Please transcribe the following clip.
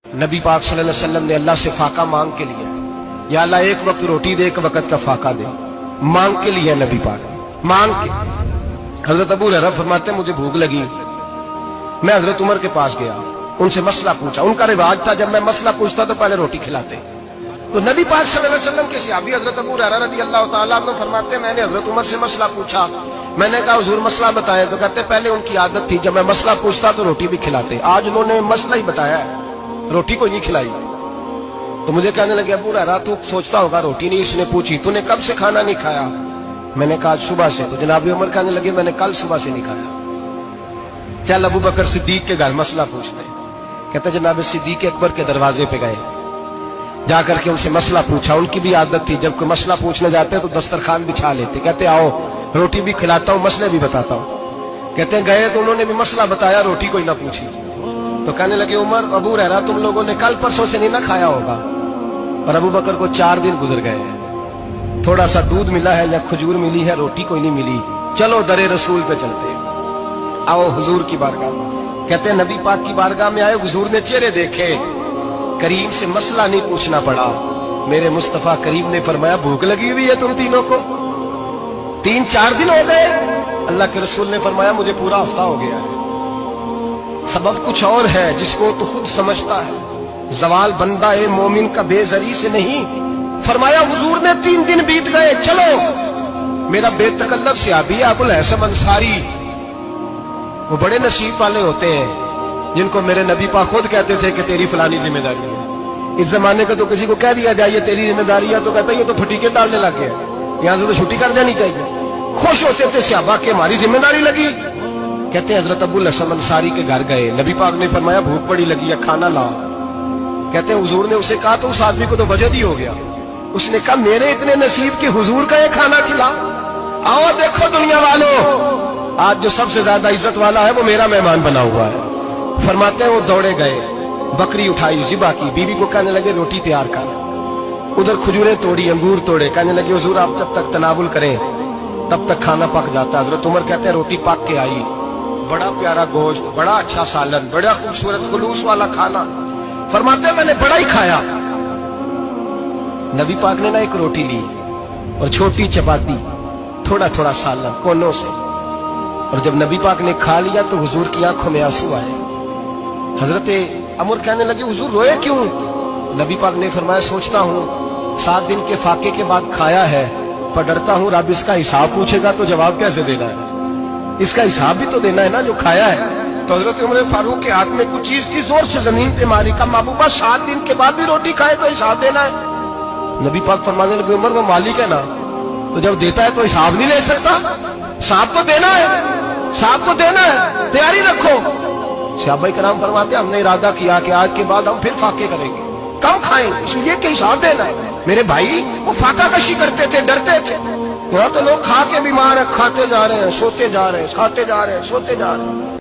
نبی پاک صلی اللہ علیہ وسلم نے اللہ سے فاقہ مانگ کے لیا، یا اللہ ایک وقت روٹی دے، ایک وقت کا فاقہ دے، مانگ کے لیا نبی پاک، مانگ کے۔ حضرت ابو ہریرہ فرماتے ہیں مجھے بھوک لگی، میں حضرت عمر کے پاس گیا، ان سے مسئلہ پوچھا۔ ان کا رواج تھا جب میں مسئلہ پوچھتا تو پہلے روٹی کھلاتے۔ تو نبی پاک صلی اللہ علیہ وسلم کے صحابی حضرت ابو ہریرہ رضی اللہ تعالیٰ عنہ فرماتے ہیں میں نے حضرت عمر سے مسئلہ پوچھا، میں نے کہا حضور مسئلہ بتائیں، تو کہتے پہلے ان کی عادت تھی جب میں مسئلہ پوچھتا تو روٹی بھی کھلاتے، آج انہوں نے مسئلہ ہی بتایا ہے، روٹی کو نہیں کھلائی۔ تو مجھے کہنے لگے ابو ہریرہ تو سوچتا ہوگا روٹی نہیں اس نے پوچھی، تو نے کب سے کھانا نہیں کھایا؟ میں نے کہا صبح سے۔ تو جناب عمر کہنے لگے میں نے کل صبح سے نہیں کھایا، چل ابو بکر صدیق کے گھر مسئلہ پوچھتے ہیں۔ کہتے جناب صدیق اکبر کے دروازے پہ گئے، جا کر کے ان سے مسئلہ پوچھا۔ ان کی بھی عادت تھی جب کوئی مسئلہ پوچھنے جاتے تو دسترخوان بچھا لیتے، کہتے آؤ روٹی بھی کھلاتا ہوں مسئلے بھی بتاتا ہوں۔ کہتے ہیں گئے تو انہوں نے بھی مسئلہ بتایا، روٹی کوئی نہ پوچھی۔ تو کہنے لگے عمر ابو ہریرہ تم لوگوں نے کل پرسوں سے نہیں نہ کھایا ہوگا۔ اور ابو بکر کو 4 دن گزر گئے ہیں، تھوڑا سا دودھ ملا ہے یا کھجور ملی ہے، روٹی کوئی نہیں ملی، چلو در رسول پہ چلتے آؤ حضور کی بارگاہ۔ کہتے ہیں نبی پاک کی بارگاہ میں آئے، حضور نے چہرے دیکھے، کریم سے مسئلہ نہیں پوچھنا پڑا۔ میرے مصطفیٰ کریم نے فرمایا بھوک لگی ہوئی ہے تم تینوں کو، 3-4 دن ہو گئے۔ اللہ کے رسول نے فرمایا مجھے پورا ہفتہ ہو گیا ہے۔ سبب کچھ اور ہے جس کو تو خود سمجھتا ہے، زوال بندہ مومن کا بے زری سے نہیں۔ فرمایا حضور نے 3 دن بیت گئے، چلو میرا بے تکلف صحابی ابو الحسن انصاری، وہ بڑے نصیب والے ہوتے ہیں جن کو میرے نبی پاک خود کہتے تھے کہ تیری فلانی ذمہ داری ہے۔ اس زمانے کا تو کسی کو کہہ دیا جائے یہ تیری ذمہ داری ہے تو کہتا ہے یہ تو پھٹیکے ڈالنے لگ گیا، یہاں سے تو چھٹی کر جانی چاہیے۔ خوش ہوتے تھے صحابہ کہ ہماری ذمہ داری لگی۔ کہتے ہیں حضرت ابو الحسن انصاری کے گھر گئے، نبی پاک نے فرمایا بھوک بڑی لگی ہے کھانا لا۔ کہتے ہیں حضور نے اسے کہا تو اس آدمی کو تو وجد ہی ہو گیا، اس نے کہا میرے اتنے نصیب کہ حضور کا یہ کھانا کھلا۔ آؤ دیکھو دنیا والوں، آج جو سب سے زیادہ عزت والا ہے وہ میرا مہمان بنا ہوا ہے۔ فرماتے ہیں وہ دوڑے گئے، بکری اٹھائی، ذبح کی، بیوی کو کہنے لگے روٹی تیار کر، ادھر کھجوریں توڑی، انگور توڑے، کہنے لگے حضور آپ جب تک تناول کریں تب تک کھانا پک جاتا ہے۔ حضرت عمر کہتے ہیں روٹی پک کے آئی، بڑا پیارا گوشت، بڑا اچھا سالن، بڑا خوبصورت خلوص والا کھانا۔ فرماتے ہیں میں نے بڑا ہی کھایا۔ نبی پاک نے نہ ایک روٹی لی اور چھوٹی چپاتی، تھوڑا تھوڑا سالن کونوں سے، اور جب نبی پاک نے کھا لیا تو حضور کی آنکھوں میں آنسو آئے۔ حضرت عمر کہنے لگے حضور روئے کیوں؟ نبی پاک نے فرمایا سوچتا ہوں 7 دن کے فاقے کے بعد کھایا ہے، پر ڈرتا ہوں رب اس کا حساب پوچھے گا تو جواب کیسے دینا ہے، اس کا حساب بھی تو دینا ہے نا جو کھایا ہے۔ تو حضرت عمر فاروق کے ہاتھ میں کچھ چیز کی، زور سے زمین پہ ماری، کہا محبوبہ 7 دن کے بعد بھی روٹی کھائے تو حساب دینا ہے؟ نبی پاک فرمانے لگے عمر وہ مالک ہے نا، تو جب دیتا ہے تو حساب نہیں لے سکتا، حساب تو دینا ہے، حساب تو دینا ہے، تیاری رکھو۔ صحابہ کرام فرماتے ہیں ہم نے ارادہ کیا کہ آج کے بعد ہم پھر فاقے کریں گے، کم کھائیں اس لیے کہ حساب دینا ہے۔ میرے بھائی وہ فاقہ کشی کرتے تھے، ڈرتے تھے۔ یہاں تو لوگ کھا کے بیمار ہیں، کھاتے جا رہے ہیں، سوتے جا رہے ہیں، کھاتے جا رہے ہیں، سوتے جا رہے ہیں۔